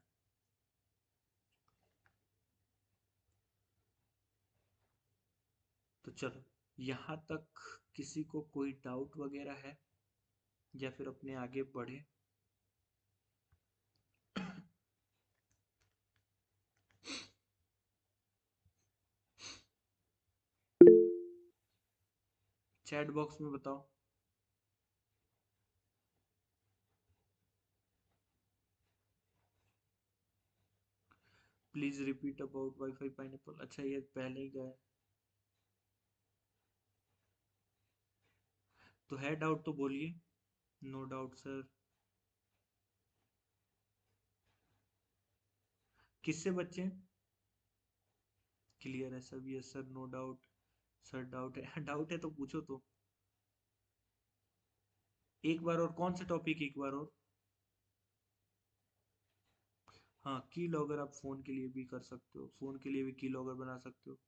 तो चलो, यहाँ तक किसी को कोई डाउट वगैरह है, या फिर अपने आगे बढ़े? चैट बॉक्स में बताओ। Please repeat about wifi pineapple. अच्छा, ये पहले ही गए। तो है डाउट तो बोलिए। No doubt sir. किससे बच्चे? क्लियर है सब, yes sir, no doubt sir, doubt है। डाउट है तो पूछो तो। एक बार और, कौन सा टॉपिक एक बार और? हाँ, की लॉगर आप फोन के लिए भी कर सकते हो, फोन के लिए भी की लॉगर बना सकते हो।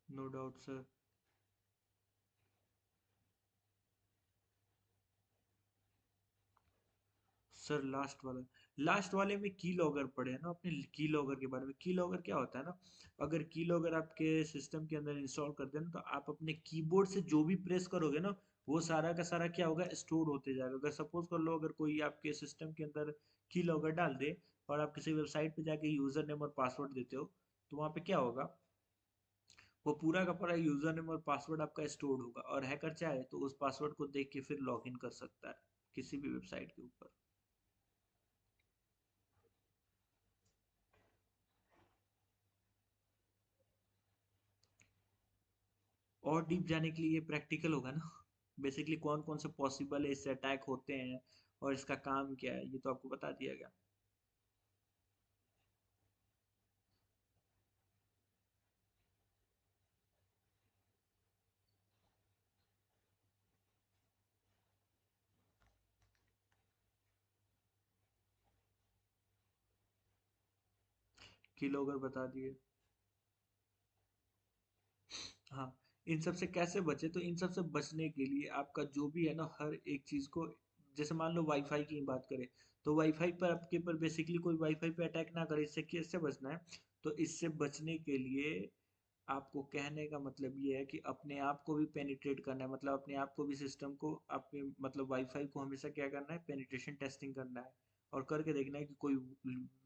No doubt sir. Sir last वाला, लास्ट वाले में की लॉगर पढ़े हैं ना आपने, की लॉगर के बारे में। की लॉगर क्या होता है ना, अगर की लॉगर आपके सिस्टम के अंदर इंस्टॉल कर देना, तो आप अपने कीबोर्ड से जो भी प्रेस करोगे ना, वो सारा का सारा क्या होगा, स्टोर होते जाएगा। अगर सपोज कर लो, अगर कोई आपके सिस्टम के अंदर की लॉगर डाल दे और आप किसी वेबसाइट पे जाके यूजर नेम और पासवर्ड देते हो, तो वहाँ पे क्या होगा, वो पूरा का पूरा यूजर नेम और पासवर्ड आपका स्टोर्ड होगा, और हैकर चाहे तो उस पासवर्ड को देख के फिर लॉग इन कर सकता है किसी भी वेबसाइट के ऊपर। और डीप जाने के लिए ये प्रैक्टिकल होगा ना। बेसिकली कौन कौन से पॉसिबल है, इससे अटैक होते हैं और इसका काम क्या है, ये तो आपको बता दिया गया। किलो अगर बता दिए। हाँ, इन सब से कैसे बचे, तो इन सब से बचने के लिए आपका जो भी है ना, हर एक चीज को, जैसे मान लो वाईफाई की बात करें, तो वाईफाई पर आपके पर बेसिकली कोई वाईफाई पे अटैक ना करे, इससे कैसे बचना है। तो इससे बचने के लिए आपको कहने का मतलब ये है कि अपने आप को भी पेनिट्रेट करना है, मतलब अपने आप को भी, सिस्टम को, अपने मतलब वाईफाई को हमेशा क्या करना है, पेनिट्रेशन टेस्टिंग करना है, और करके देखना है कि कोई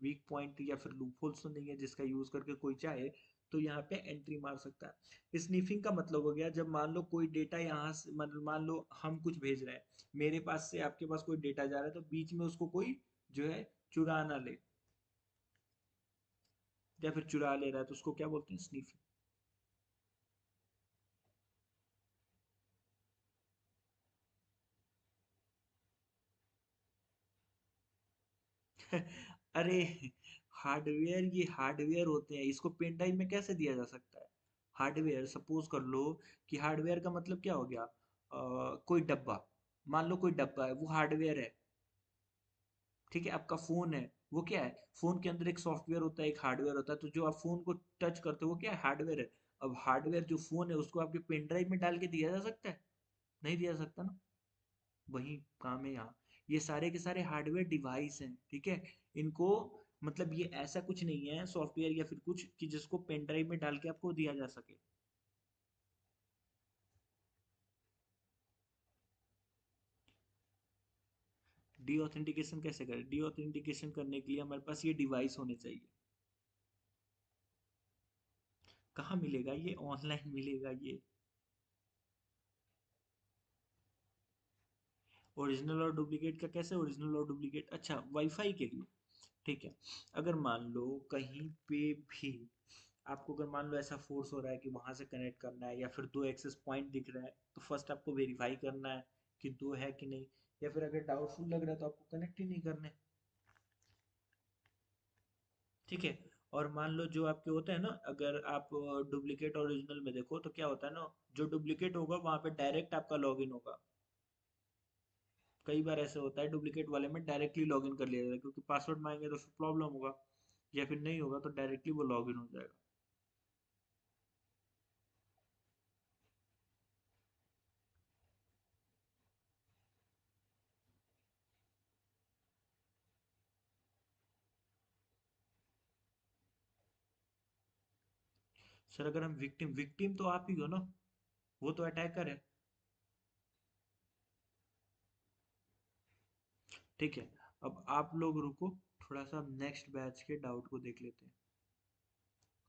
वीक पॉइंट या फिर लूपहोल्स तो नहीं है जिसका यूज करके कोई चाहे तो यहाँ पे एंट्री मार सकता है। स्नीफिंग का मतलब हो गया, जब मान लो कोई डेटा यहाँ से, मतलब मान लो हम कुछ भेज रहे हैं, मेरे पास से आपके पास कोई डेटा जा रहा है, तो बीच में उसको कोई जो है चुरा ना ले, या फिर चुरा ले रहा है, तो उसको क्या बोलते हैं, स्नीफिंग। अरे, हार्डवेयर, ये हार्डवेयर होते हैं, इसको पेन ड्राइव में कैसे दिया जा सकता है? हार्डवेयर, सपोज कर लो कि हार्डवेयर का मतलब क्या हो गया, कोई डब्बा, मान लो कोई डब्बा है, वो हार्डवेयर है। ठीक है, आपका फोन है, वो क्या है? फोन के अंदर एक सॉफ्टवेयर होता है, एक हार्डवेयर होता है, तो जो आप फोन को टच करते हो वो क्या है? हार्डवेयर है। अब हार्डवेयर जो फोन है उसको आपके पेन ड्राइव में डाल के दिया जा सकता है? नहीं दिया जा सकता ना। वही काम है यहाँ। ये सारे के सारे हार्डवेयर डिवाइस हैं, ठीक है। इनको मतलब ये ऐसा कुछ नहीं है सॉफ्टवेयर या फिर कुछ कि जिसको पेन ड्राइव में डाल के आपको दिया जा सके। डी ऑथेंटिकेशन कैसे करें? डी ऑथेंटिकेशन करने के लिए हमारे पास ये डिवाइस होने चाहिए। कहाँ मिलेगा ये? ऑनलाइन मिलेगा ये। ओरिजिनल और डुप्लीकेट का कैसे? ओरिजिनल और डुप्लीकेट, अच्छा वाईफाई के लिए। ठीक है, अगर मान लो कहीं पे भी आपको, अगर मान लो ऐसा फोर्स हो रहा है कि वहां से कनेक्ट करना है, या फिर दो एक्सेस पॉइंट दिख रहा है, तो फर्स्ट आपको वेरीफाई करना है कि दो है कि नहीं। या फिर अगर डाउटफुल लग रहा है तो आपको कनेक्ट ही नहीं करने। ठीक है। और मान लो जो आपके होते हैं ना, अगर आप डुप्लीकेट और ओरिजिनल में देखो तो क्या होता है ना, जो डुप्लीकेट होगा वहां पे डायरेक्ट आपका लॉगिन होगा। कई बार ऐसे होता है डुप्लीकेट वाले में डायरेक्टली लॉगिन कर लिया जाएगा, क्योंकि पासवर्ड मांगेंगे तो फिर प्रॉब्लम होगा। या फिर नहीं होगा तो डायरेक्टली वो लॉगिन हो जाएगा। सर अगर हम विक्टिम, विक्टिम तो आप ही हो ना, वो तो अटैकर है। ठीक है, अब आप लोग रुको, थोड़ा सा नेक्स्ट बैच के डाउट को देख लेते हैं।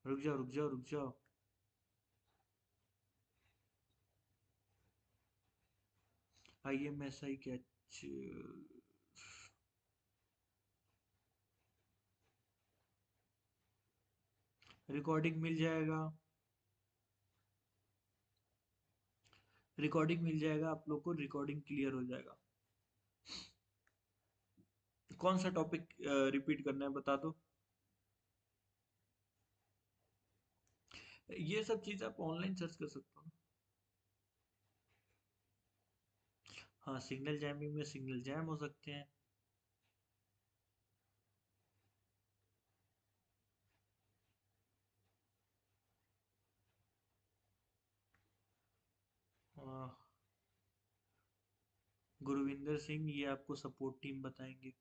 रुक जाओ रुक जाओ रुक जाओ। IMSI कैच, रिकॉर्डिंग मिल जाएगा। रिकॉर्डिंग मिल जाएगा आप लोग को, रिकॉर्डिंग क्लियर हो जाएगा। कौन सा टॉपिक रिपीट करना है बता दो। ये सब चीज़ आप ऑनलाइन सर्च कर सकते हो। हाँ, सिग्नल जैमिंग में सिग्नल जैम हो सकते हैं। अ, गुरविंदर सिंह ये आपको सपोर्ट टीम बताएंगे।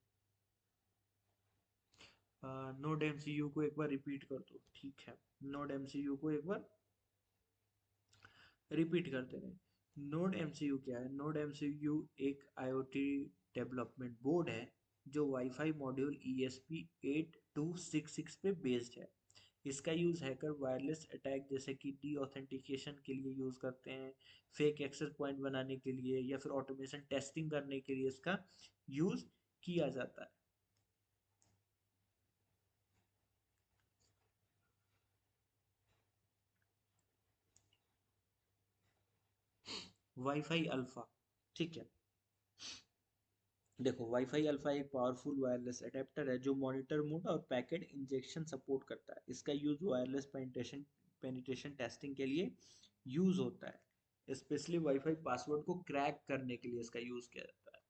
नोड एमसीयू को एक बार रिपीट कर दो, ठीक है। नोड एमसीयू को एक बार रिपीट करते रहे। नोड एमसीयू क्या है? नोड एमसीयू एक आईओटी डेवलपमेंट बोर्ड है, जो वाईफाई मॉड्यूल ESP8266 पे बेस्ड है। इसका यूज़ हैकर वायरलेस अटैक जैसे कि डी ऑथेंटिकेशन के लिए यूज़ करते हैं, फेक एक्सेस पॉइंट बनाने के लिए, या फिर ऑटोमेशन टेस्टिंग करने के लिए इसका यूज़ किया जाता है। वाईफाई अल्फा, ठीक है। देखो, वाईफाई अल्फा एक पावरफुल वायरलेस अडेप्टर है जो मॉनिटर मोड और पैकेट इंजेक्शन सपोर्ट करता है। इसका यूज वायरलेस पेनिट्रेशन टेस्टिंग के लिए यूज होता है, स्पेशली वाईफाई पासवर्ड को क्रैक करने के लिए इसका यूज किया जाता है।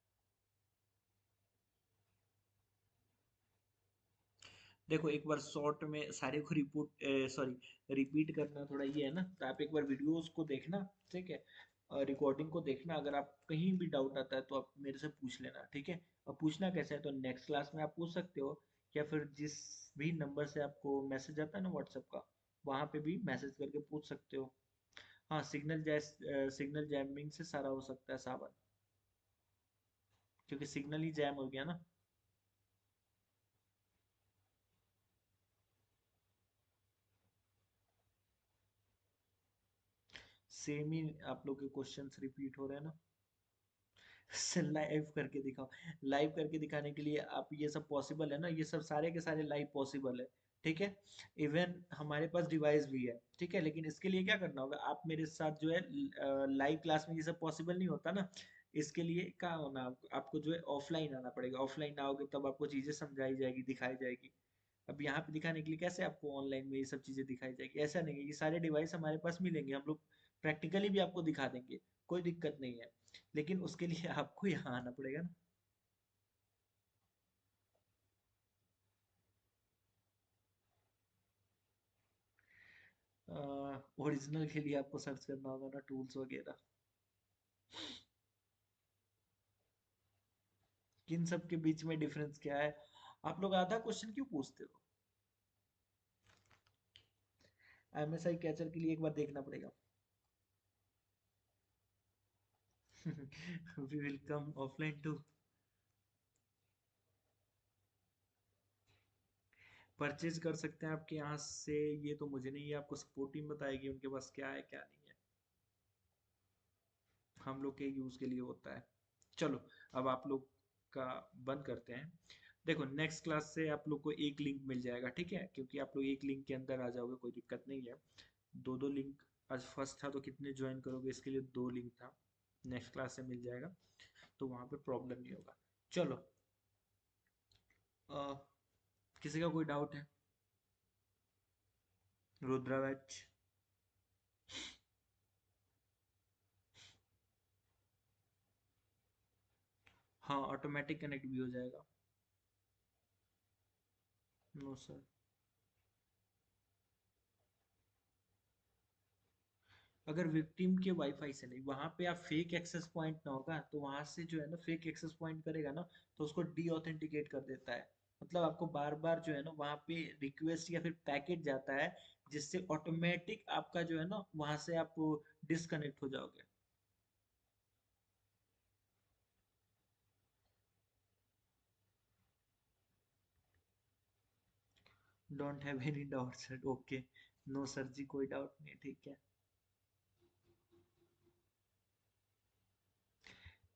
देखो, एक बार शॉर्ट में सारे को रिपोर्ट, सॉरी रिपीट करना थोड़ा ये है ना, तो आप एक बार वीडियोस को देखना, ठीक है। रिकॉर्डिंग को देखना, अगर आप कहीं भी डाउट आता है तो आप मेरे से पूछ लेना, ठीक है। और पूछना कैसे है, तो नेक्स्ट क्लास में आप पूछ सकते हो, या फिर जिस भी नंबर से आपको मैसेज आता है ना व्हाट्सएप का, वहाँ पे भी मैसेज करके पूछ सकते हो। हाँ, सिग्नल जैमिंग से सारा हो सकता है सावन, क्योंकि सिग्नल ही जैम हो गया ना। सेम ही आप लोग के क्वेश्चंस रिपीट हो रहे हैं ना। लाइव करके दिखाओ। लाइव करके दिखाने के लिए आप, ये सब पॉसिबल है ना, ये सब सारे के सारे लाइव पॉसिबल है, ठीक है। इवन हमारे पास डिवाइस भी है, ठीक है, लेकिन इसके लिए क्या करना होगा, आप मेरे साथ जो है लाइव क्लास में ये सब पॉसिबल नहीं होता ना। इसके लिए क्या होना, आपको जो है ऑफलाइन आना पड़ेगा। ऑफलाइन आओगे तब आपको चीजें समझाई जाएगी, दिखाई जाएगी। अब यहाँ पे दिखाने के लिए कैसे आपको ऑनलाइन में ये सब चीजें दिखाई जाएगी? ऐसा नहीं है, ये सारे डिवाइस हमारे पास मिलेंगे, हम लोग प्रैक्टिकली भी आपको दिखा देंगे, कोई दिक्कत नहीं है। लेकिन उसके लिए आपको यहाँ आना पड़ेगा ना। ओरिजिनल के लिए आपको सर्च करना होगा ना, टूल्स वगैरह। किन सब के बीच में डिफरेंस क्या है? आप लोग आधा क्वेश्चन क्यों पूछते हो? एमएसआई कैचर के लिए एक बार देखना पड़ेगा। We will come offline too. Purchase कर सकते हैं आपके यहाँ से, ये तो मुझे नहीं है, आपको सपोर्ट टीम बताएगी उनके पास क्या है क्या नहीं है। हम लोग के यूज के लिए होता है। चलो, अब आप लोग का बंद करते हैं। देखो नेक्स्ट क्लास से आप लोग को एक लिंक मिल जाएगा, ठीक है, क्योंकि आप लोग एक लिंक के अंदर आ जाओगे, कोई दिक्कत नहीं है। दो दो लिंक, आज फर्स्ट था तो कितने ज्वाइन करोगे, इसके लिए दो लिंक था। नेक्स्ट क्लास से मिल जाएगा, तो वहाँ पे प्रॉब्लम नहीं होगा। चलो, अ, किसी का कोई डाउट है? रुद्रा बैच। हाँ, ऑटोमेटिक कनेक्ट भी हो जाएगा। No sir. अगर विक्टिम के वाईफाई से नहीं, वहां पे आप फेक एक्सेस पॉइंट ना होगा, तो वहां से जो है ना फेक एक्सेस पॉइंट करेगा ना, तो उसको डी ऑथेंटिकेट कर देता है। मतलब आपको बार बार जो है ना वहां पे रिक्वेस्ट या फिर पैकेट जाता है, जिससे ऑटोमेटिक आपका जो है ना वहां से आप डिस्कनेक्ट हो जाओगे। Don't have any doubt sir. Okay. No sir जी, कोई डाउट नहीं, ठीक है।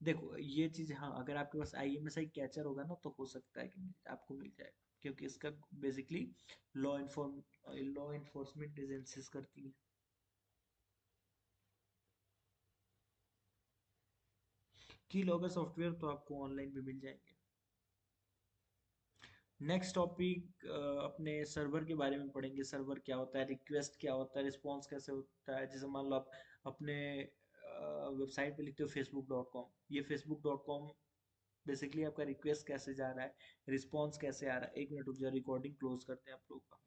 देखो ये चीज, हाँ, अगर आपके पास आईएमएसआई कैचर होगा ना, तो हो सकता है कि आपको मिल जाए, क्योंकि इसका बेसिकली लॉ इन्फोर्समेंट एजेंसीज करती है। की लॉगर सॉफ्टवेयर तो आपको ऑनलाइन भी मिल जाएंगे। नेक्स्ट टॉपिक अपने सर्वर के बारे में पढ़ेंगे। सर्वर क्या होता है, रिक्वेस्ट क्या होता है, रिस्पॉन्स कैसे होता है। जैसे मान लो आप अपने वेबसाइट पे लिखते हो facebook.com, ये facebook.com बेसिकली आपका रिक्वेस्ट कैसे जा रहा है, रिस्पॉन्स कैसे आ रहा है। एक मिनट रुक जाओ, रिकॉर्डिंग क्लोज करते हैं आप लोग का।